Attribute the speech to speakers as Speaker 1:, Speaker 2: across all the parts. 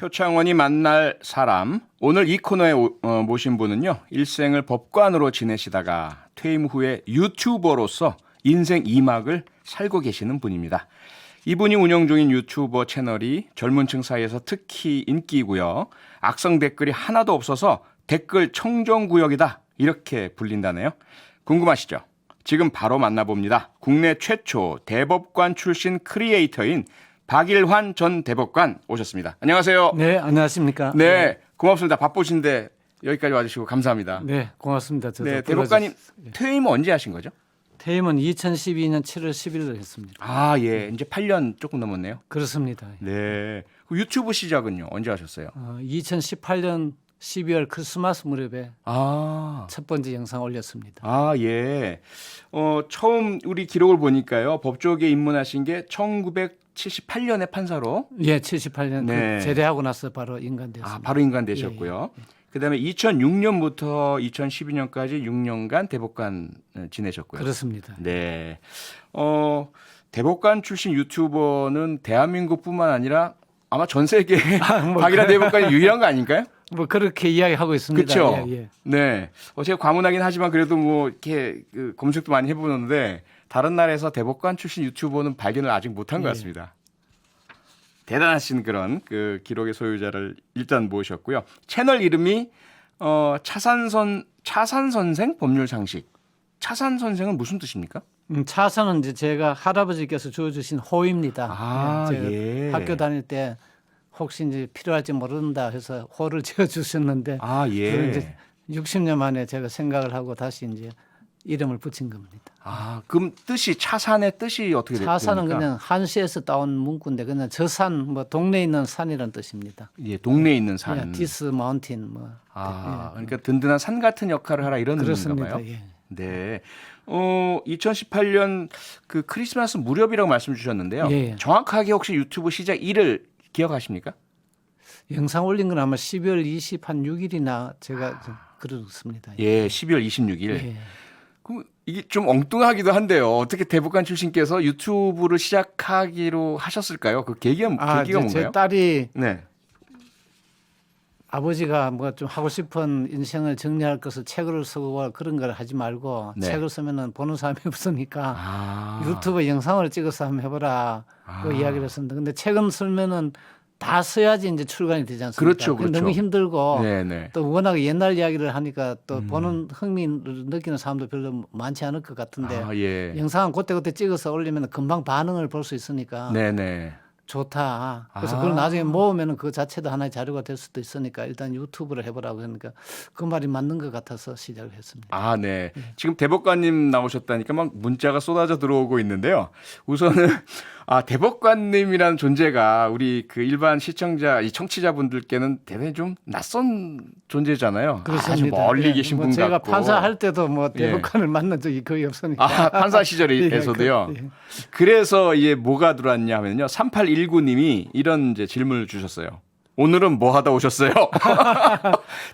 Speaker 1: 표창원이 만날 사람. 오늘 이 코너에 모신 분은요. 일생을 법관으로 지내시다가 퇴임 후에 유튜버로서 인생 2막을 살고 계시는 분입니다. 이분이 운영 중인 유튜버 채널이 젊은 층 사이에서 특히 인기이고요. 악성 댓글이 하나도 없어서 댓글 청정구역이다 이렇게 불린다네요. 궁금하시죠? 지금 바로 만나봅니다. 국내 최초 대법관 출신 크리에이터인 박일환 전 대법관 오셨습니다. 안녕하세요.
Speaker 2: 네, 안녕하십니까.
Speaker 1: 네, 고맙습니다. 바쁘신데 여기까지 와주시고 감사합니다.
Speaker 2: 네, 고맙습니다. 저도
Speaker 1: 네, 대법관님 퇴임 언제 하신 거죠?
Speaker 2: 퇴임은 2012년 7월 10일로 했습니다.
Speaker 1: 아, 예, 이제 8년 조금 넘었네요.
Speaker 2: 그렇습니다.
Speaker 1: 네, 그 유튜브 시작은요 언제 하셨어요?
Speaker 2: 2018년 12월 크리스마스 무렵에 첫 번째 영상 올렸습니다.
Speaker 1: 아, 예. 처음 우리 기록을 보니까요 법조계에 입문하신 게 1978년에 판사로.
Speaker 2: 예, 78년
Speaker 1: 네.
Speaker 2: 제대하고 나서 바로 인간됐습니다.
Speaker 1: 아, 바로 인간 되셨고요.
Speaker 2: 예.
Speaker 1: 그다음에 2006년부터 2012년까지 6년간 대법관 지내셨고요.
Speaker 2: 그렇습니다.
Speaker 1: 네. 대법관 출신 유튜버는 대한민국뿐만 아니라 아마 전 세계 박일환 대법관이 유일한 거 아닌가요?
Speaker 2: 뭐 그렇게 이야기하고 있습니다.
Speaker 1: 그렇죠.
Speaker 2: 예, 예.
Speaker 1: 네. 제가 과문하긴 하지만 그래도 뭐 이렇게 검색도 많이 해보는데 다른 나라에서 대법관 출신 유튜버는 발견을 아직 못한 것 같습니다. 대단하신 그런 그 기록의 소유자를 일단 모셨고요. 채널 이름이 차산 선생 법률 상식. 차산 선생은 무슨 뜻입니까?
Speaker 2: 차선은 이제 제가 할아버지께서 주어주신 호입니다.
Speaker 1: 아,
Speaker 2: 제가
Speaker 1: 예.
Speaker 2: 학교 다닐 때 혹시 이제 필요할지 모른다 해서 호를 지어 주셨는데
Speaker 1: 아, 예.
Speaker 2: 이제 60년 만에 제가 생각을 하고 다시 이제 이름을 붙인 겁니다.
Speaker 1: 아, 그럼 차산의 뜻이 어떻게 됩니까?
Speaker 2: 차산은 그냥 한시에서 따온 문구인데 그냥 저 산, 뭐 동네에 있는 산이라는 뜻입니다.
Speaker 1: 예, 동네에 있는 산.
Speaker 2: 디스 마운틴 뭐.
Speaker 1: 그러니까 든든한 산 같은 역할을 하라 이런 의미인가
Speaker 2: 그렇습니다.
Speaker 1: 봐요.
Speaker 2: 예.
Speaker 1: 네. 2018년 그 크리스마스 무렵이라고 말씀 주셨는데요.
Speaker 2: 예.
Speaker 1: 정확하게 혹시 유튜브 시작 일을 기억하십니까?
Speaker 2: 영상 올린 건 아마 12월 26일이나 제가 좀 그렇습니다.
Speaker 1: 예, 12월 26일.
Speaker 2: 예.
Speaker 1: 그럼 이게 좀 엉뚱하기도 한데요. 어떻게 대법관 출신께서 유튜브를 시작하기로 하셨을까요? 그 계기가 뭔가요?
Speaker 2: 제 딸이
Speaker 1: 네.
Speaker 2: 아버지가 뭐 좀 하고 싶은 인생을 정리할 것을 책을 쓰고 그런 걸 하지 말고
Speaker 1: 네.
Speaker 2: 책을 쓰면은 보는 사람이 없으니까
Speaker 1: 아.
Speaker 2: 유튜브 영상을 찍어서 한번 해보라 그 이야기를 했습니다. 근데 책은 쓰면은 다 써야지 이제 출간이 되지 않습니까?
Speaker 1: 그렇죠, 그렇죠.
Speaker 2: 너무 힘들고
Speaker 1: 네네.
Speaker 2: 또 워낙 옛날 이야기를 하니까 또 보는 흥미를 느끼는 사람도 별로 많지 않을 것 같은데
Speaker 1: 아, 예.
Speaker 2: 영상은 그때그때 찍어서 올리면 금방 반응을 볼 수 있으니까
Speaker 1: 네네.
Speaker 2: 좋다. 그래서 그걸 나중에 모으면 그 자체도 하나의 자료가 될 수도 있으니까 일단 유튜브를 해보라고 하니까 그 말이 맞는 것 같아서 시작을 했습니다.
Speaker 1: 아, 네. 지금 대법관님 나오셨다니까 막 문자가 쏟아져 들어오고 있는데요. 우선은 대법관님이라는 존재가 우리 그 일반 시청자, 이 청취자분들께는 대단히 좀 낯선 존재잖아요.
Speaker 2: 그렇습니다.
Speaker 1: 아주 멀리 계신
Speaker 2: 뭐
Speaker 1: 분
Speaker 2: 제가
Speaker 1: 같고.
Speaker 2: 판사할 때도 뭐 대법관을 만난 적이 거의 없으니까.
Speaker 1: 판사 시절에서도요.
Speaker 2: 예.
Speaker 1: 그래서 이게 뭐가 들어왔냐 하면요. 3819님이 이런 이제 질문을 주셨어요. 오늘은 뭐 하다 오셨어요?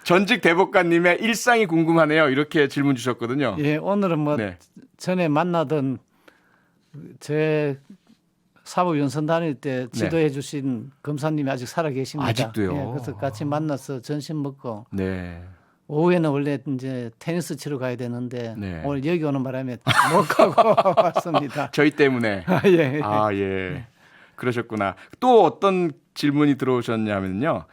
Speaker 1: 전직 대법관님의 일상이 궁금하네요. 이렇게 질문 주셨거든요.
Speaker 2: 예, 오늘은 뭐
Speaker 1: 네.
Speaker 2: 전에 만나던 제 사법연수원 다닐 때 지도해 주신 검사님이 아직 살아 계십니다.
Speaker 1: 아직도요?
Speaker 2: 예, 그래서 같이 만나서 점심 먹고
Speaker 1: 네.
Speaker 2: 오후에는 원래 이제 테니스 치러 가야 되는데
Speaker 1: 네.
Speaker 2: 오늘 여기 오는 바람에 못 가고 왔습니다.
Speaker 1: 저희 때문에.
Speaker 2: 예.
Speaker 1: 예. 그러셨구나. 또 어떤 질문이 들어오셨냐면요.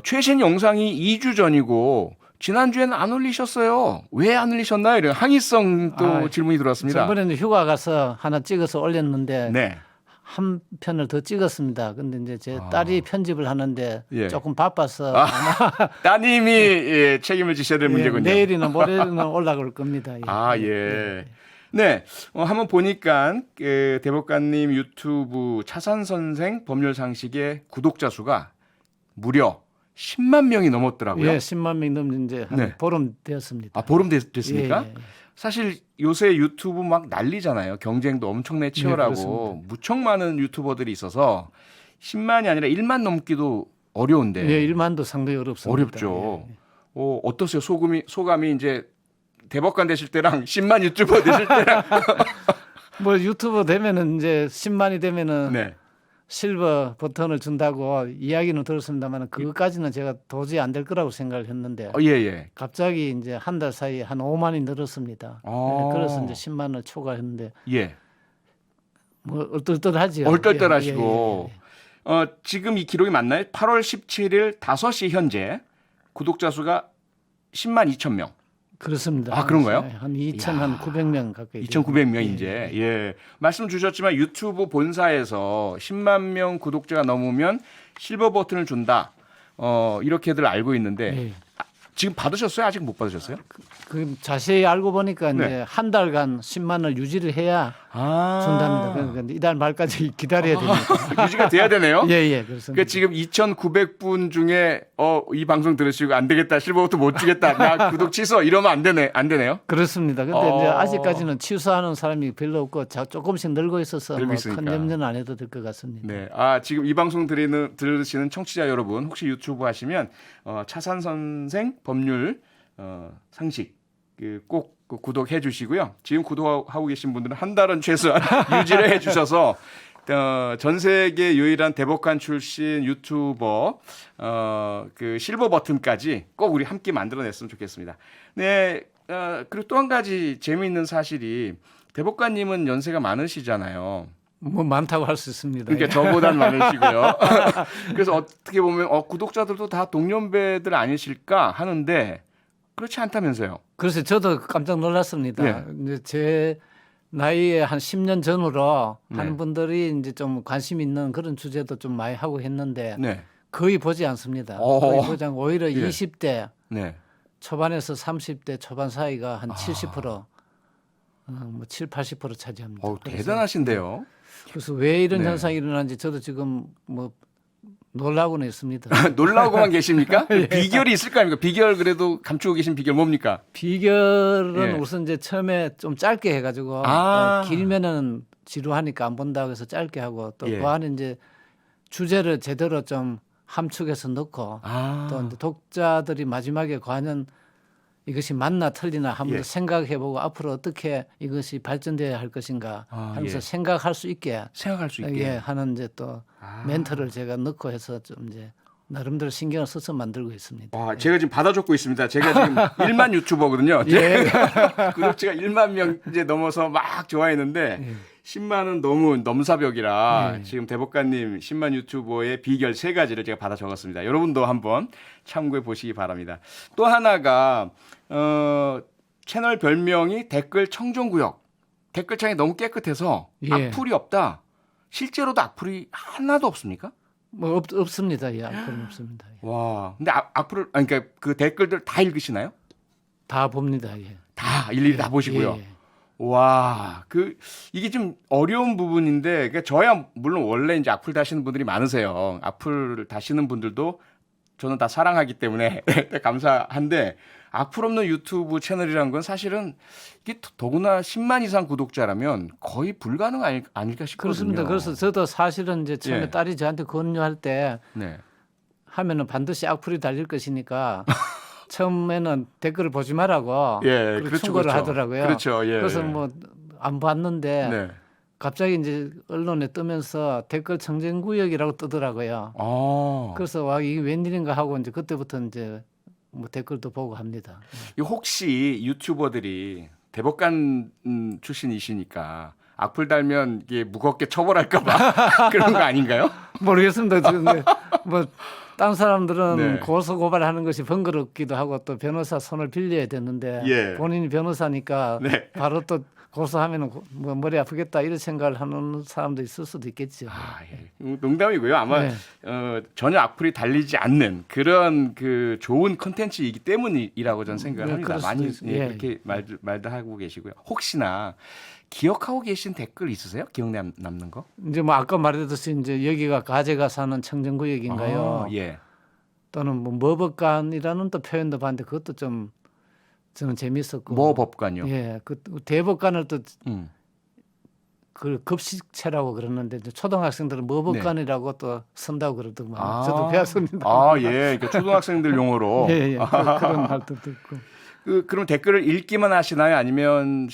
Speaker 1: 최신 영상이 2주 전이고 지난주에는 안 올리셨어요. 왜 안 올리셨나요? 이런 항의성 또 질문이 들어왔습니다.
Speaker 2: 저번에는 휴가 가서 하나 찍어서 올렸는데
Speaker 1: 네.
Speaker 2: 한 편을 더 찍었습니다. 근데 이제 제 딸이 편집을 하는데
Speaker 1: 예.
Speaker 2: 조금 바빠서
Speaker 1: 따님이 책임을 지셔야 될 문제군요.
Speaker 2: 내일이나 모레는 올라갈 겁니다. 예.
Speaker 1: 예. 네. 한번 보니까 그 대법관님 유튜브 차산 선생 법률 상식의 구독자 수가 무려 10만 명이 넘었더라고요.
Speaker 2: 예, 10만 명 넘는 이제 한
Speaker 1: 네.
Speaker 2: 보름 되었습니다.
Speaker 1: 보름 됐습니까?
Speaker 2: 예.
Speaker 1: 사실 요새 유튜브 막 난리잖아요. 경쟁도 엄청나게 치열하고
Speaker 2: 네,
Speaker 1: 무척 많은 유튜버들이 있어서 10만이 아니라 1만 넘기도 어려운데.
Speaker 2: 예, 1만도 상당히 어렵습니다.
Speaker 1: 어렵죠.
Speaker 2: 예.
Speaker 1: 어떠세요? 소감이 이제 대법관 되실 때랑 10만 유튜버 되실 때랑.
Speaker 2: 뭐 유튜버 되면은 이제 10만이 되면은
Speaker 1: 네.
Speaker 2: 실버 버튼을 준다고 이야기는 들었습니다만 그것까지는 제가 도저히 안 될 거라고 생각을 했는데
Speaker 1: 예, 예.
Speaker 2: 갑자기 이제 한 달 사이에 한 5만이 늘었습니다. 네, 그래서 이제 10만 원을 초과했는데
Speaker 1: 예.
Speaker 2: 뭐 얼떨떨하지요.
Speaker 1: 얼떨떨하시고
Speaker 2: 예, 예, 예.
Speaker 1: 지금 이 기록이 맞나요? 8월 17일 5시 현재 구독자 수가 10만 2천 명.
Speaker 2: 그렇습니다.
Speaker 1: 아, 그런가요?
Speaker 2: 한 2,900명 가까이.
Speaker 1: 2,900명
Speaker 2: 돼요.
Speaker 1: 이제. 예. 말씀 주셨지만 유튜브 본사에서 10만 명 구독자가 넘으면 실버 버튼을 준다. 이렇게들 알고 있는데
Speaker 2: 예.
Speaker 1: 지금 받으셨어요? 아직 못 받으셨어요?
Speaker 2: 그 자세히 알고 보니까
Speaker 1: 네.
Speaker 2: 이제 한 달간 10만을 유지를 해야
Speaker 1: 아.
Speaker 2: 준답니다. 그러니까 이달 말까지 기다려야 됩니다.
Speaker 1: 유지가 돼야 되네요.
Speaker 2: 예, 예, 그렇습니다.
Speaker 1: 그러니까 지금 2,900분 중에 이 방송 들으시고 안 되겠다. 실버 버튼 못 주겠다. 나 구독 취소 이러면 안 되네요.
Speaker 2: 그렇습니다. 근데 이제 아직까지는 취소하는 사람이 별로 없고 조금씩 늘고 있어서
Speaker 1: 늘고
Speaker 2: 뭐
Speaker 1: 있으니까.
Speaker 2: 큰 염려는 안 해도 될 것 같습니다.
Speaker 1: 네. 지금 이 방송 들으시는 청취자 여러분, 혹시 유튜브 하시면 차산 선생 법률 상식 꼭 구독해 주시고요. 지금 구독하고 계신 분들은 한 달은 최소한 유지를 해 주셔서 전 세계 유일한 대법관 출신 유튜버 그 실버 버튼까지 꼭 우리 함께 만들어냈으면 좋겠습니다. 네. 그리고 또 한 가지 재미있는 사실이 대법관님은 연세가 많으시잖아요.
Speaker 2: 뭐 많다고 할 수 있습니다.
Speaker 1: 그러니까 저보단 많으시고요. 그래서 어떻게 보면 구독자들도 다 동년배들 아니실까 하는데 그렇지 않다면서요.
Speaker 2: 그래서 저도 깜짝 놀랐습니다.
Speaker 1: 네.
Speaker 2: 이제 제 나이에 한 10년 전으로
Speaker 1: 네.
Speaker 2: 하는 분들이 이제 좀 관심 있는 그런 주제도 좀 많이 하고 했는데
Speaker 1: 네.
Speaker 2: 거의 보지 않습니다.
Speaker 1: 어.
Speaker 2: 거의 보지 않고 오히려
Speaker 1: 예.
Speaker 2: 20대
Speaker 1: 네.
Speaker 2: 초반에서 30대 초반 사이가 한 70%, 뭐 7, 80% 차지합니다.
Speaker 1: 대단하신데요.
Speaker 2: 그래서 왜 이런
Speaker 1: 네.
Speaker 2: 현상이 일어나는지 저도 지금 뭐 놀라고는 있습니다.
Speaker 1: 놀라고만 계십니까? 비결이 있을 거 아닙니까? 비결 그래도 감추고 계신 비결 뭡니까?
Speaker 2: 비결은
Speaker 1: 예.
Speaker 2: 우선 이제 처음에 좀 짧게 해가지고 길면은 지루하니까 안 본다고 해서 짧게 하고 또
Speaker 1: 예.
Speaker 2: 그 안에 이제 주제를 제대로 좀 함축해서 넣고 또 이제 독자들이 마지막에 과연 이것이 맞나 틀리나 한번 더
Speaker 1: 예.
Speaker 2: 생각해보고 앞으로 어떻게 이것이 발전돼야 할 것인가 하면서
Speaker 1: 예.
Speaker 2: 생각할 수 있게
Speaker 1: 생각할 수 있게.
Speaker 2: 예, 하는 이제 또 멘트를 제가 넣고 해서 좀 이제 나름대로 신경을 써서 만들고 있습니다.
Speaker 1: 와, 제가 지금 받아 적고 있습니다. 제가 지금 1만 유튜버거든요.
Speaker 2: 예.
Speaker 1: 구독자가 1만 명 이제 넘어서 막 좋아했는데 10만은 너무 넘사벽이라 지금 대법관님 10만 유튜버의 비결 3가지를 제가 받아 적었습니다. 여러분도 한번 참고해 보시기 바랍니다. 또 하나가 채널 별명이 댓글 청정구역. 댓글창이 너무 깨끗해서
Speaker 2: 예.
Speaker 1: 악플이 없다. 실제로도 악플이 하나도 없습니까?
Speaker 2: 뭐 없습니다. 예, 그건 없습니다. 예.
Speaker 1: 와, 근데 악플을 그러니까 그 댓글들 다 읽으시나요?
Speaker 2: 다 봅니다. 예.
Speaker 1: 다 일일이 다 보시고요.
Speaker 2: 예, 예.
Speaker 1: 와, 이게 좀 어려운 부분인데, 그러니까 저야 물론 원래 이제 악플 다시는 분들이 많으세요. 악플 다시는 분들도 저는 다 사랑하기 때문에 감사한데, 악플 없는 유튜브 채널이라는 건 사실은 이게 더구나 10만 이상 구독자라면 거의 불가능 아닐까 싶거든요.
Speaker 2: 그렇습니다. 그래서 저도 사실은 이제 처음에
Speaker 1: 예.
Speaker 2: 딸이 저한테 권유할 때
Speaker 1: 네.
Speaker 2: 하면은 반드시 악플이 달릴 것이니까 처음에는 댓글을 보지 말라고
Speaker 1: 예,
Speaker 2: 그렇게
Speaker 1: 그렇죠,
Speaker 2: 충고를
Speaker 1: 그렇죠.
Speaker 2: 하더라고요.
Speaker 1: 그렇죠, 예.
Speaker 2: 그래서 뭐 안 봤는데
Speaker 1: 네.
Speaker 2: 갑자기 이제 언론에 뜨면서 댓글 청정구역이라고 뜨더라고요. 그래서 와 이게 웬일인가 하고 이제 그때부터 이제 뭐 댓글도 보고 합니다.
Speaker 1: 혹시 유튜버들이 대법관 출신이시니까 악플 달면 이게 무겁게 처벌할까봐 그런 거 아닌가요?
Speaker 2: 모르겠습니다. 근데 뭐 딴 사람들은
Speaker 1: 네.
Speaker 2: 고소 고발하는 것이 번거롭기도 하고 또 변호사 손을 빌려야 되는데
Speaker 1: 예.
Speaker 2: 본인이 변호사니까
Speaker 1: 네.
Speaker 2: 바로 또 고소하면 뭐 머리 아프겠다 이런 생각을 하는 사람도 있을 수도 있겠죠.
Speaker 1: 예. 농담이고요. 아마
Speaker 2: 네.
Speaker 1: 전혀 악플이 달리지 않는 그런 그 좋은 컨텐츠이기 때문이라고 저는 생각을 합니다.
Speaker 2: 그럴 수도
Speaker 1: 많이
Speaker 2: 있습니다. 예,
Speaker 1: 그렇게 말도 하고 계시고요. 혹시나 기억하고 계신 댓글 있으세요? 기억 남는 거?
Speaker 2: 이제 뭐 아까 말했듯이 이제 여기가 가재가 사는 청정구역인가요?
Speaker 1: 예.
Speaker 2: 또는 뭐 머법관이라는 또 표현도 봤는데 그것도 좀 저는 재밌었고.
Speaker 1: 뭐 법관요?
Speaker 2: 예, 그 대법관을 또
Speaker 1: 음.
Speaker 2: 그 급식체라고 그러는데 이제 초등학생들은 머법관이라고 또 쓴다고 그러더만.
Speaker 1: 아.
Speaker 2: 저도 배웠습니다.
Speaker 1: 예. 그러니까 초등학생들 용어로.
Speaker 2: 예, 예. 그런 말도 듣고.
Speaker 1: 그럼 댓글을 읽기만 하시나요? 아니면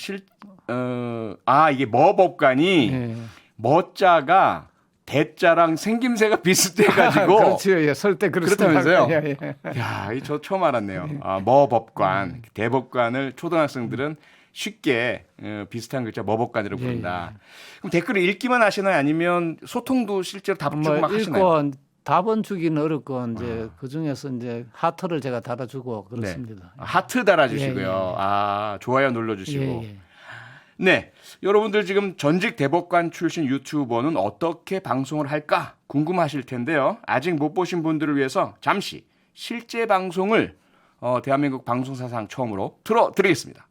Speaker 1: 이게 뭐 법관이
Speaker 2: 예.
Speaker 1: 뭐자가 대자랑 생김새가 비슷해가지고
Speaker 2: 그렇죠. 예, 설때
Speaker 1: 그렇다면서요?
Speaker 2: 예, 예.
Speaker 1: 야, 저 처음 알았네요. 머법관, 대법관을 초등학생들은 쉽게 비슷한 글자 머법관이라고 부른다. 그럼 댓글을 읽기만 하시나요? 아니면 소통도 실제로 답 주고 막 하시나요?
Speaker 2: 읽고 답은 주기는 어렵고 이제 그 중에서 이제 하트를 제가 달아주고 그렇습니다.
Speaker 1: 네. 하트 달아주시고요.
Speaker 2: 예, 예.
Speaker 1: 아, 좋아요 눌러주시고.
Speaker 2: 예, 예.
Speaker 1: 네, 여러분들 지금 전직 대법관 출신 유튜버는 어떻게 방송을 할까 궁금하실 텐데요. 아직 못 보신 분들을 위해서 잠시 실제 방송을 대한민국 방송사상 처음으로 틀어드리겠습니다.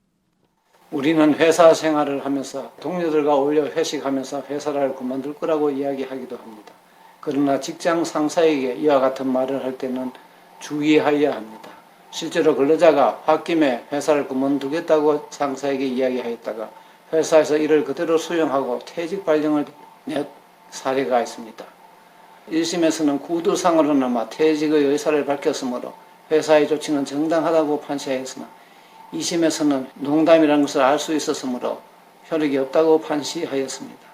Speaker 2: 우리는 회사 생활을 하면서 동료들과 어울려 회식하면서 회사를 그만둘 거라고 이야기하기도 합니다. 그러나 직장 상사에게 이와 같은 말을 할 때는 주의하여야 합니다. 실제로 근로자가 홧김에 회사를 그만두겠다고 상사에게 이야기하였다가 회사에서 이를 그대로 수용하고 퇴직 발령을 낸 사례가 있습니다. 1심에서는 구두상으로나마 퇴직의 의사를 밝혔으므로 회사의 조치는 정당하다고 판시하였으나 2심에서는 농담이라는 것을 알 수 있었으므로 효력이 없다고 판시하였습니다.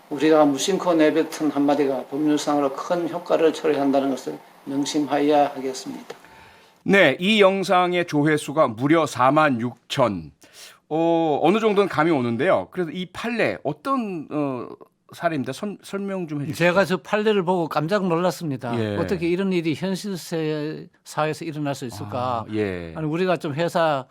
Speaker 2: 우리가 무심코 내뱉은 한마디가 법률상으로 큰 효과를 초래한다는 것을 명심하여야 하겠습니다.
Speaker 1: 네, 이 영상의 조회수가 무려 46,000. 어느 정도는 감이 오는데요. 그래서 이 판례 어떤 사례입니다. 설명 좀 해주시죠.
Speaker 2: 제가 저 판례를 보고 깜짝 놀랐습니다.
Speaker 1: 예.
Speaker 2: 어떻게 이런 일이 현실 사회에서 일어날 수 있을까?
Speaker 1: 예.
Speaker 2: 아니 우리가 좀 회사에서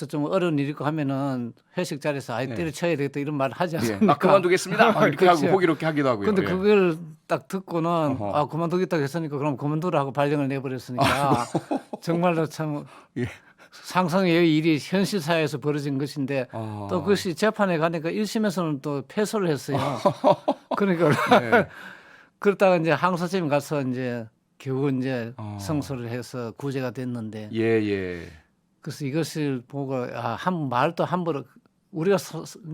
Speaker 2: 좀 어려운 일이 있고 하면은 회식 자리에서 아이 때려쳐야 되겠다 이런 말을 하지 않습니까?
Speaker 1: 그만두겠습니다. 막 이렇게
Speaker 2: 그렇죠.
Speaker 1: 하고 호기롭게 하기도 하고요.
Speaker 2: 근데
Speaker 1: 예.
Speaker 2: 그걸 딱 듣고는
Speaker 1: 어허.
Speaker 2: 그만두겠다고 했으니까 그럼 그만두라 하고 발령을 내버렸으니까 정말로 참
Speaker 1: 예.
Speaker 2: 상상의 일이 현실 사회에서 벌어진 것인데 또 그것이 재판에 가니까 1심에서는 또 패소를 했어요. 그러니까
Speaker 1: 네.
Speaker 2: 그러다가 이제 항소심에 가서 이제 겨우 이제 승소를 해서 구제가 됐는데
Speaker 1: 예.
Speaker 2: 그래서 이것을 보고 한 말도 함부로 우리가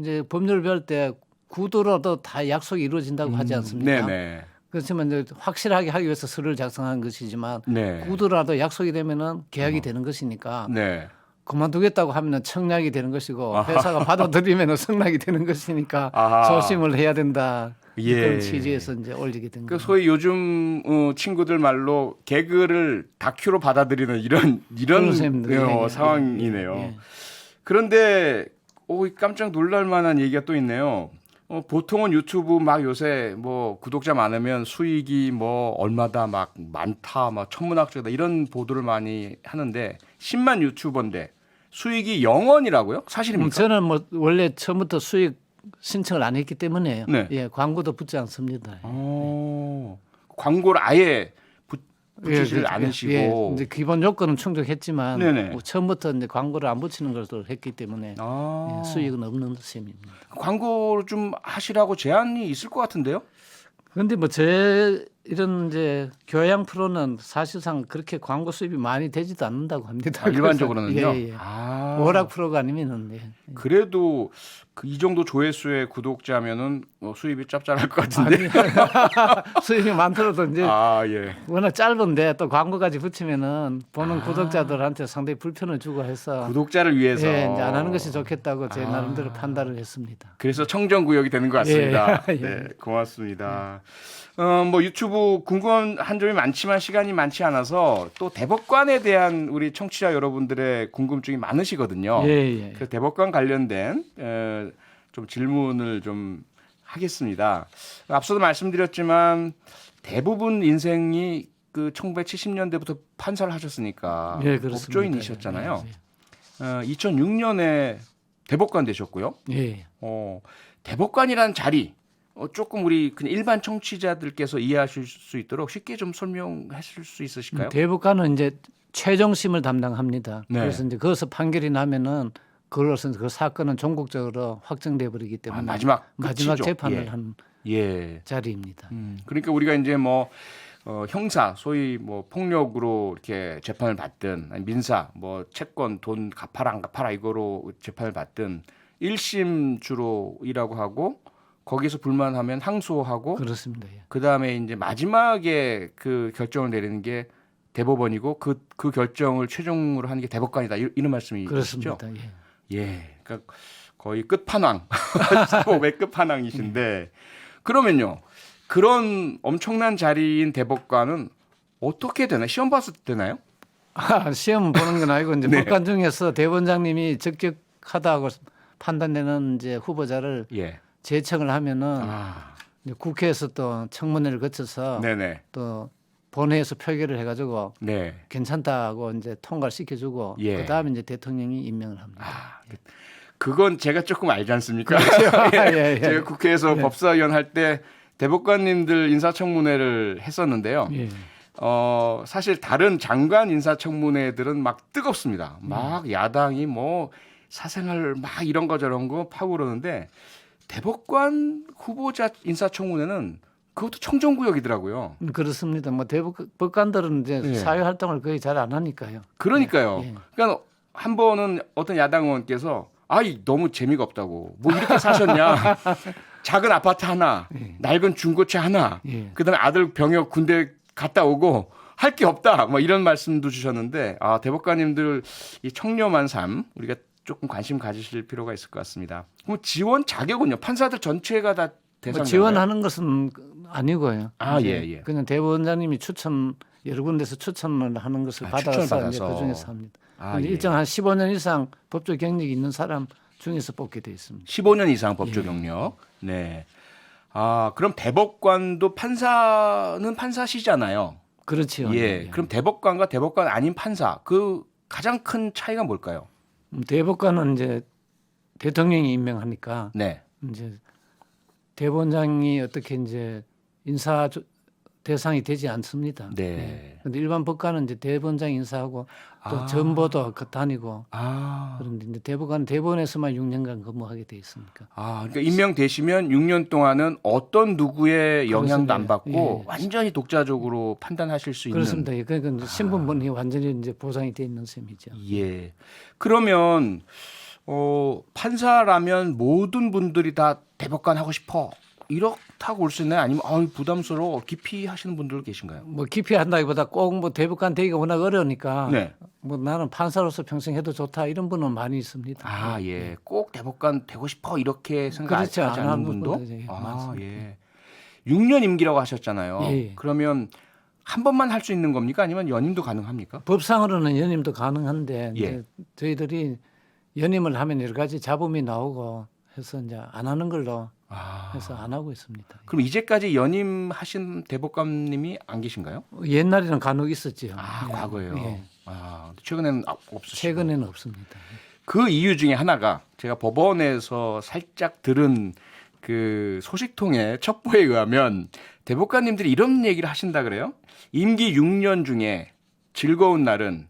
Speaker 2: 이제 법률을 배울 때 구두로도 다 약속이 이루어진다고 하지 않습니까?
Speaker 1: 네네.
Speaker 2: 그렇지만 이제 확실하게 하기 위해서 서류를 작성한 것이지만
Speaker 1: 네.
Speaker 2: 구두라도 약속이 되면은 계약이 되는 것이니까
Speaker 1: 네.
Speaker 2: 그만두겠다고 하면은 청약이 되는 것이고 회사가 받아들이면은 승낙이 되는 것이니까
Speaker 1: 아하.
Speaker 2: 조심을 해야 된다.
Speaker 1: 예.
Speaker 2: 그런 취지에서 이제 올리게 된
Speaker 1: 그
Speaker 2: 거예요.
Speaker 1: 소위 요즘 친구들 말로 개그를 다큐로 받아들이는 이런
Speaker 2: 셈입니다.
Speaker 1: 상황이네요.
Speaker 2: 예.
Speaker 1: 그런데 깜짝 놀랄 만한 얘기가 또 있네요. 보통은 유튜브 막 요새 뭐 구독자 많으면 수익이 뭐 얼마다 막 많다, 막 천문학적이다 이런 보도를 많이 하는데 10만 유튜버인데 수익이 0원이라고요? 사실입니까?
Speaker 2: 저는 뭐 원래 처음부터 수익 신청을 안 했기 때문에
Speaker 1: 네.
Speaker 2: 예, 광고도 붙지 않습니다.
Speaker 1: 광고를 아예 붙이질
Speaker 2: 예,
Speaker 1: 않으시고
Speaker 2: 예, 이제 기본 요건은 충족했지만
Speaker 1: 네네.
Speaker 2: 뭐 처음부터 이제 광고를 안 붙이는 것을 했기 때문에 예, 수익은 없는 셈입니다.
Speaker 1: 광고를 좀 하시라고 제안이 있을 것 같은데요?
Speaker 2: 그런데 뭐 제 이런 이제 교양 프로는 사실상 그렇게 광고 수입이 많이 되지도 않는다고 합니다.
Speaker 1: 일반적으로는요.
Speaker 2: 예. 오락 프로가 아니면은 예.
Speaker 1: 그래도 이 정도 조회수의 구독자면은 수입이 짭짤할 것 같은데.
Speaker 2: 수입이 많더라도 이제
Speaker 1: 예.
Speaker 2: 워낙 짧은데 또 광고까지 붙이면은 보는 구독자들한테 상당히 불편을 주고 해서
Speaker 1: 구독자를 위해서
Speaker 2: 예, 이제 안 하는 것이 좋겠다고 제 나름대로 판단을 했습니다.
Speaker 1: 그래서 청정구역이 되는 것 같습니다.
Speaker 2: 예.
Speaker 1: 네, 고맙습니다. 뭐 유튜브 궁금한 점이 많지만 시간이 많지 않아서 또 대법관에 대한 우리 청취자 여러분들의 궁금증이 많으시거든요.
Speaker 2: 예.
Speaker 1: 그래서 대법관 관련된 좀 질문을 좀 하겠습니다. 앞서도 말씀드렸지만 대부분 인생이 그 1970년대부터 판사를 하셨으니까
Speaker 2: 예, 그렇습니다.
Speaker 1: 법조인이셨잖아요. 2006년에 대법관 되셨고요.
Speaker 2: 예.
Speaker 1: 대법관이라는 자리 조금 우리 그냥 일반 청취자들께서 이해하실 수 있도록 쉽게 좀 설명하실 수 있으실까요?
Speaker 2: 대법관은 이제 최종심을 담당합니다.
Speaker 1: 네.
Speaker 2: 그래서 이제 거기서 판결이 나면은 그것은 그 사건은 종국적으로 확정돼 버리기 때문에
Speaker 1: 마지막 끝이죠.
Speaker 2: 재판을 한 자리입니다.
Speaker 1: 그러니까 우리가 이제 뭐 형사 소위 뭐 폭력으로 이렇게 재판을 받든 아니 민사 뭐 채권 돈 갚아라 안 갚아라 이거로 재판을 받든 1심 주로 일하고 하고 거기서 불만하면 항소하고
Speaker 2: 그렇습니다. 예.
Speaker 1: 그다음에 이제 마지막에 그 결정을 내리는 게 대법원이고 그 결정을 최종으로 하는 게 대법관이다 이런 말씀이시죠?
Speaker 2: 그렇습니다.
Speaker 1: 그러니까 거의 끝판왕 사법의 끝판왕이신데 그러면요 그런 엄청난 자리인 대법관은 어떻게 되나요? 시험 봤을 때 되나요?
Speaker 2: 시험 보는 건 아니고 이제
Speaker 1: 네.
Speaker 2: 법관 중에서 대법원장님이 적격하다고 판단되는 이제 후보자를
Speaker 1: 예.
Speaker 2: 제청을 하면은
Speaker 1: 아,
Speaker 2: 이제 국회에서 또 청문회를 거쳐서
Speaker 1: 네네.
Speaker 2: 또 본회의에서 표결을 해가지고
Speaker 1: 네.
Speaker 2: 괜찮다고 이제 통과를 시켜주고
Speaker 1: 예.
Speaker 2: 그 다음에 이제 대통령이 임명을 합니다.
Speaker 1: 아, 그건 제가 조금 알지 않습니까?
Speaker 2: 예, 예.
Speaker 1: 제가 국회에서
Speaker 2: 예.
Speaker 1: 법사위원 할 때 대법관님들 인사청문회를 했었는데요.
Speaker 2: 예.
Speaker 1: 사실 다른 장관 인사청문회들은 막 뜨겁습니다. 막 야당이 뭐 사생활 막 이런 거 저런 거 파고 그러는데 대법관 후보자 인사청문회는 그것도 청정구역이더라고요.
Speaker 2: 그렇습니다. 뭐 대법관들은 이제
Speaker 1: 예.
Speaker 2: 사회 활동을 거의 잘 안 하니까요.
Speaker 1: 그러니까요.
Speaker 2: 예.
Speaker 1: 그러니까 한 번은 어떤 야당 의원께서 아이 너무 재미가 없다고 뭐 이렇게 사셨냐. 작은 아파트 하나,
Speaker 2: 예.
Speaker 1: 낡은 중고차 하나,
Speaker 2: 예.
Speaker 1: 그다음에 아들 병역 군대 갔다 오고 할 게 없다. 뭐 이런 말씀도 주셨는데 대법관님들 이 청렴한 삶 우리가 조금 관심 가지실 필요가 있을 것 같습니다. 그럼 지원 자격은요? 판사들 전체가 다
Speaker 2: 뭐
Speaker 1: 대상인가요?
Speaker 2: 지원하는 것은 아니고요.
Speaker 1: 아,
Speaker 2: 이제
Speaker 1: 예, 예.
Speaker 2: 그냥 대법원장님이 추천 여러 군데서 추천을 하는 것을
Speaker 1: 추천을
Speaker 2: 받아서 이제
Speaker 1: 받아서.
Speaker 2: 그 중에서 합니다.
Speaker 1: 아, 예.
Speaker 2: 일정 한 15년 이상 법조 경력이 있는 사람 중에서 뽑게 돼 있습니다.
Speaker 1: 15년 이상 법조 경력. 네. 그럼 대법관도 판사는 판사시잖아요.
Speaker 2: 그렇지요.
Speaker 1: 예. 그럼 대법관과 대법관 아닌 판사 그 가장 큰 차이가 뭘까요?
Speaker 2: 대법관은 이제 대통령이 임명하니까
Speaker 1: 네.
Speaker 2: 이제 대법원장이 어떻게 이제 인사 대상이 되지 않습니다.
Speaker 1: 네.
Speaker 2: 그런데 일반 법관은 이제 대법원장 인사하고 또 전보도 다니고 그런데 이제 대법관 대법원에서만 6년간 근무하게 돼 있으니까.
Speaker 1: 그러니까 임명되시면 6년 동안은 어떤 누구의 영향도 안 받고
Speaker 2: 예.
Speaker 1: 완전히 독자적으로 판단하실 수 있는.
Speaker 2: 그렇습니다. 그러니까 이제 신분이 완전히 이제 보장이 돼 있는 셈이죠.
Speaker 1: 예. 그러면 판사라면 모든 분들이 다 대법관 하고 싶어 이렇다고 올 수 있나요? 아니면 부담스러워 깊이 하시는 분들 계신가요?
Speaker 2: 뭐 깊이 한다기보다 꼭 뭐 대법관 되기가 워낙 어려우니까
Speaker 1: 네.
Speaker 2: 뭐 나는 판사로서 평생 해도 좋다 이런 분은 많이 있습니다.
Speaker 1: 예. 꼭 대법관 되고 싶어 이렇게 생각하지
Speaker 2: 그렇죠. 안
Speaker 1: 않는
Speaker 2: 하는
Speaker 1: 분도?
Speaker 2: 분들이 많습니다.
Speaker 1: 예. 6년 임기라고 하셨잖아요.
Speaker 2: 예.
Speaker 1: 그러면 한 번만 할 수 있는 겁니까? 아니면 연임도 가능합니까?
Speaker 2: 법상으로는 연임도 가능한데
Speaker 1: 예.
Speaker 2: 이제 저희들이 연임을 하면 여러 가지 잡음이 나오고 해서 이제 안 하는 걸로 해서 안 하고 있습니다.
Speaker 1: 그럼 이제까지 연임하신 대법관님이 안 계신가요?
Speaker 2: 옛날에는 간혹 있었죠. 예.
Speaker 1: 과거에요.
Speaker 2: 예.
Speaker 1: 최근에는 없으시고.
Speaker 2: 최근에는 없습니다.
Speaker 1: 그 이유 중에 하나가 제가 법원에서 살짝 들은 그 소식통의 첩보에 의하면 대법관님들이 이런 얘기를 하신다 그래요. 임기 6년 중에 즐거운 날은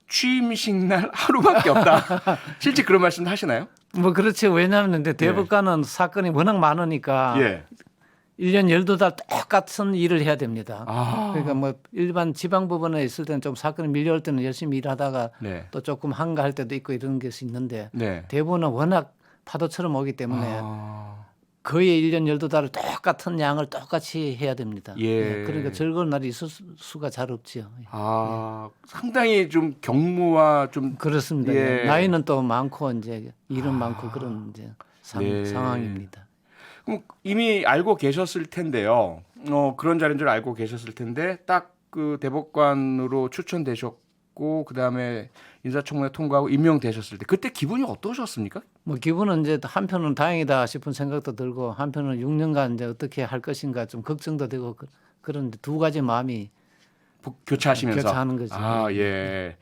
Speaker 1: 취임식 날 하루밖에 없다. 실제 그런 말씀 하시나요?
Speaker 2: 뭐 그렇죠. 왜냐하면 이제 대법관은 사건이 워낙 많으니까
Speaker 1: 예.
Speaker 2: 1년 12달 똑같은 일을 해야 됩니다.
Speaker 1: 아.
Speaker 2: 그러니까 뭐 일반 지방법원에 있을 때는 좀 사건이 밀려올 때는 열심히 일하다가
Speaker 1: 네.
Speaker 2: 또 조금 한가할 때도 있고 이런 것이 있는데
Speaker 1: 네.
Speaker 2: 대법원은 워낙 파도처럼 오기 때문에 거의 1년 12달을 똑같은 양을 똑같이 해야 됩니다.
Speaker 1: 예.
Speaker 2: 그러니까 즐거운 날이 있을 수가 잘 없지요.
Speaker 1: 상당히 좀 경무와 좀
Speaker 2: 그렇습니다.
Speaker 1: 예.
Speaker 2: 나이는 또 많고 이제 일은 많고 그런 이제
Speaker 1: 네.
Speaker 2: 상황입니다.
Speaker 1: 그럼 이미 알고 계셨을 텐데요. 그런 자리인 줄 알고 계셨을 텐데 딱 그 대법관으로 추천되셨고 그다음에 인사청문회 통과하고 임명되셨을 때 그때 기분이 어떠셨습니까?
Speaker 2: 뭐 기분은 이제 한편은 다행이다 싶은 생각도 들고 한편은 6년간 이제 어떻게 할 것인가 좀 걱정도 되고 그런 두 가지 마음이
Speaker 1: 교차하시면서
Speaker 2: 교차하는 거죠.
Speaker 1: 예.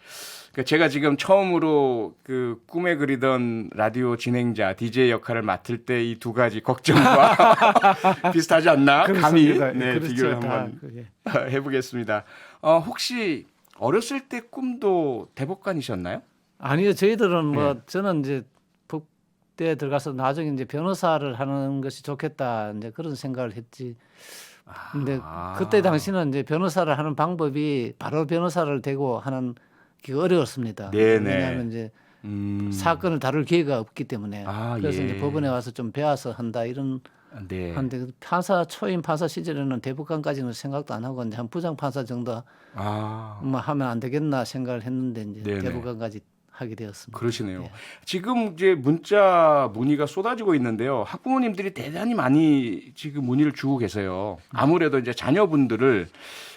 Speaker 1: 그러니까 제가 지금 처음으로 그 꿈에 그리던 라디오 진행자 DJ 역할을 맡을 때 이 두 가지 걱정과 비슷하지 않나? 감히
Speaker 2: 그렇습니다.
Speaker 1: 비교를
Speaker 2: 그렇죠.
Speaker 1: 한번
Speaker 2: 그게.
Speaker 1: 해보겠습니다. 혹시 어렸을 때 꿈도 대법관이셨나요?
Speaker 2: 아니요, 저희들은 뭐
Speaker 1: 예.
Speaker 2: 저는 이제 법대에 들어가서 나중에 이제 변호사를 하는 것이 좋겠다 이제 그런 생각을 했지. 근데 그때 당시는 이제 변호사를 하는 방법이 바로 변호사를 되고 하는 게 어려웠습니다.
Speaker 1: 네네.
Speaker 2: 왜냐하면 이제 사건을 다룰 기회가 없기 때문에 그래서
Speaker 1: 예.
Speaker 2: 이제 법원에 와서 좀 배워서 한다 이런
Speaker 1: 네.
Speaker 2: 한데 초임 판사 시절에는 대법관까지는 생각도 안 하고 이제 한 부장 판사 정도 뭐 하면 안 되겠나 생각을 했는데 이제
Speaker 1: 네네.
Speaker 2: 대법관까지
Speaker 3: 하게 되었습니다.
Speaker 1: 그러시네요.
Speaker 3: 예.
Speaker 1: 지금 이제 문자 문의가 쏟아지고 있는데요. 학부모님들이 대단히 많이 지금 문의를 주고 계세요. 아무래도 이제 자녀분들을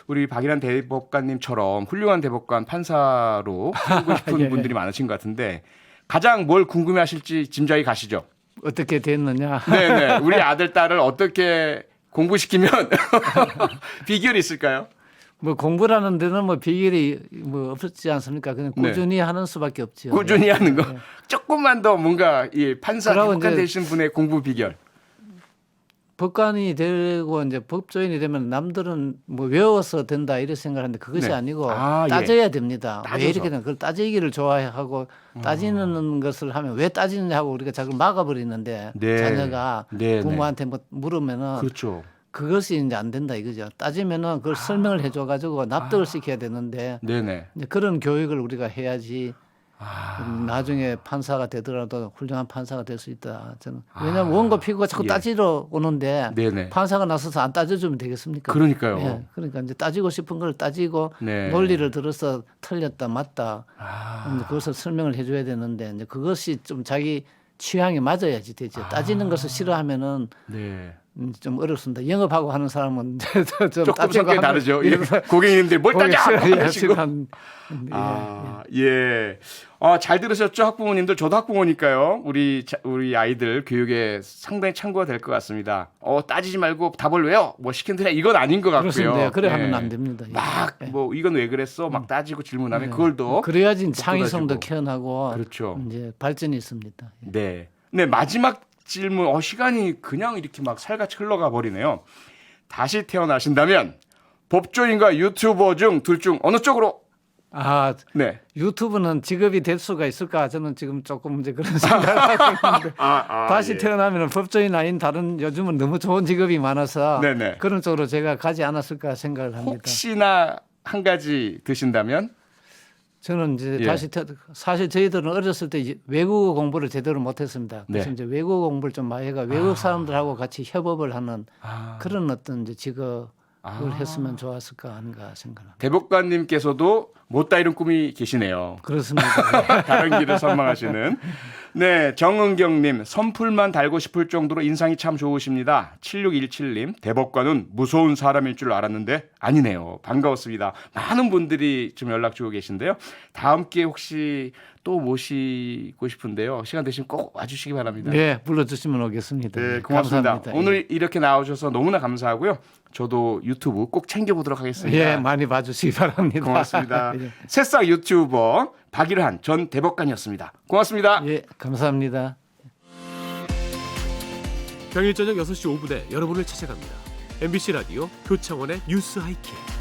Speaker 1: 우리 박일환 대법관님처럼 훌륭한 대법관 판사로 키우고 싶은
Speaker 3: 예.
Speaker 1: 분들이 많으신 것 같은데 가장 뭘 궁금해하실지 짐작이 가시죠?
Speaker 3: 어떻게 됐느냐?
Speaker 1: 네네. 우리 아들 딸을 어떻게 공부시키면 비결이 있을까요?
Speaker 3: 뭐 공부라는 데는 뭐 비결이 뭐 없지 않습니까? 그냥
Speaker 1: 네.
Speaker 3: 꾸준히 하는 수밖에 없죠.
Speaker 1: 꾸준히 하는 거.
Speaker 3: 네.
Speaker 1: 조금만 더 뭔가 이 판사
Speaker 3: 그러고
Speaker 1: 대법관
Speaker 3: 이제
Speaker 1: 되신 분의 공부 비결.
Speaker 3: 법관이 되고 이제 법조인이 되면 남들은 뭐 외워서 된다 이렇게 생각하는데 그것이
Speaker 1: 네.
Speaker 3: 아니고
Speaker 1: 아, 예.
Speaker 3: 따져야 됩니다.
Speaker 1: 따져서.
Speaker 3: 왜 이렇게 되나 그걸 따지기를 좋아하고 따지는 것을 하면 왜 따지느냐 하고 우리가 자꾸 막아버리는데
Speaker 1: 네.
Speaker 3: 자녀가
Speaker 1: 네,
Speaker 3: 부모한테 뭐 물으면은
Speaker 1: 그렇죠.
Speaker 3: 그것이 이제 안 된다 이거죠. 따지면은 그걸 설명을 해줘 가지고 납득을 시켜야 되는데
Speaker 1: 네네.
Speaker 3: 이제 그런 교육을 우리가 해야지
Speaker 1: 아,
Speaker 3: 나중에 판사가 되더라도 훌륭한 판사가 될 수 있다. 저는 왜냐하면 원고 피고가 자꾸
Speaker 1: 예.
Speaker 3: 따지러 오는데
Speaker 1: 네네.
Speaker 3: 판사가 나서서 안 따져주면 되겠습니까?
Speaker 1: 그러니까요.
Speaker 3: 예, 그러니까 이제 따지고 싶은 걸 따지고
Speaker 1: 네.
Speaker 3: 논리를 들어서 틀렸다 맞다
Speaker 1: 아,
Speaker 3: 이제 그것을 설명을 해줘야 되는데 이제 그것이 좀 자기 취향에 맞아야지 되죠. 따지는 것을 싫어하면은
Speaker 1: 네.
Speaker 3: 좀 어렵습니다. 영업하고 하는 사람은 좀
Speaker 1: 조금
Speaker 3: 따지고
Speaker 1: 성격이
Speaker 3: 하면
Speaker 1: 다르죠. 예.
Speaker 3: 이래서
Speaker 1: 고객님들 뭘
Speaker 3: 거기
Speaker 1: 따져
Speaker 3: 싫어야
Speaker 1: 하시고.
Speaker 3: 싫어한-
Speaker 1: 아, 예. 잘 들으셨죠, 학부모님들? 저도 학부모니까요. 우리 아이들 교육에 상당히 참고가 될 것 같습니다. 따지지 말고 답을 외워. 뭐 시킨다냐 이건 아닌 것 같고요.
Speaker 3: 그렇습니다. 그래
Speaker 1: 예.
Speaker 3: 하면 안 됩니다.
Speaker 1: 막 뭐 이건 왜 그랬어? 막 따지고 질문하면 그걸 더
Speaker 3: 그래야지
Speaker 1: 쏟아지고.
Speaker 3: 창의성도 키워나고
Speaker 1: 그렇죠.
Speaker 3: 이제 발전이 있습니다. 예.
Speaker 1: 네. 네, 마지막 질문. 시간이 그냥 이렇게 막 살같이 흘러가 버리네요. 다시 태어나신다면 법조인과 유튜버 중 둘 중 어느 쪽으로?
Speaker 3: 아
Speaker 1: 네.
Speaker 3: 유튜브는 직업이 될 수가 있을까? 저는 지금 조금 이제 그런 생각을 하고 있는데 다시
Speaker 1: 예.
Speaker 3: 태어나면 법조인 아닌 다른 요즘은 너무 좋은 직업이 많아서
Speaker 1: 네네.
Speaker 3: 그런 쪽으로 제가 가지 않았을까 생각을 합니다.
Speaker 1: 혹시나 한 가지 드신다면?
Speaker 3: 저는 이제
Speaker 1: 예.
Speaker 3: 사실 저희들은 어렸을 때 이제 외국어 공부를 제대로 못했습니다. 그래서
Speaker 1: 네.
Speaker 3: 이제 외국어 공부를 좀 많이 해가 외국 사람들하고 같이 협업을 하는 그런 어떤 이제 직업을 했으면 좋았을까 하는가 생각합니다.
Speaker 1: 대법관님께서도 못다 이룬 꿈이 계시네요.
Speaker 3: 그렇습니다.
Speaker 1: 다른 길을 선망하시는. 네, 정은경님 선풀만 달고 싶을 정도로 인상이 참 좋으십니다. 7617님 대법관은 무서운 사람일 줄 알았는데 아니네요. 반가웠습니다. 많은 분들이 좀 연락 주고 계신데요. 다음 기회에 혹시 또 모시고 싶은데요. 시간 되시면 꼭 와주시기 바랍니다.
Speaker 3: 네, 불러주시면 오겠습니다.
Speaker 1: 네,
Speaker 3: 네,
Speaker 1: 고맙습니다.
Speaker 3: 감사합니다.
Speaker 1: 오늘 이렇게 나오셔서 너무나 감사하고요. 저도 유튜브 꼭 챙겨보도록 하겠습니다.
Speaker 3: 예, 많이 봐주시기 바랍니다.
Speaker 1: 고맙습니다.
Speaker 3: 예.
Speaker 1: 새싹 유튜버 박일환 전 대법관이었습니다. 고맙습니다.
Speaker 3: 예, 감사합니다.
Speaker 4: 평일 저녁 6시 5분에 여러분을 찾아갑니다. MBC 라디오 표창원의 뉴스 하이킥.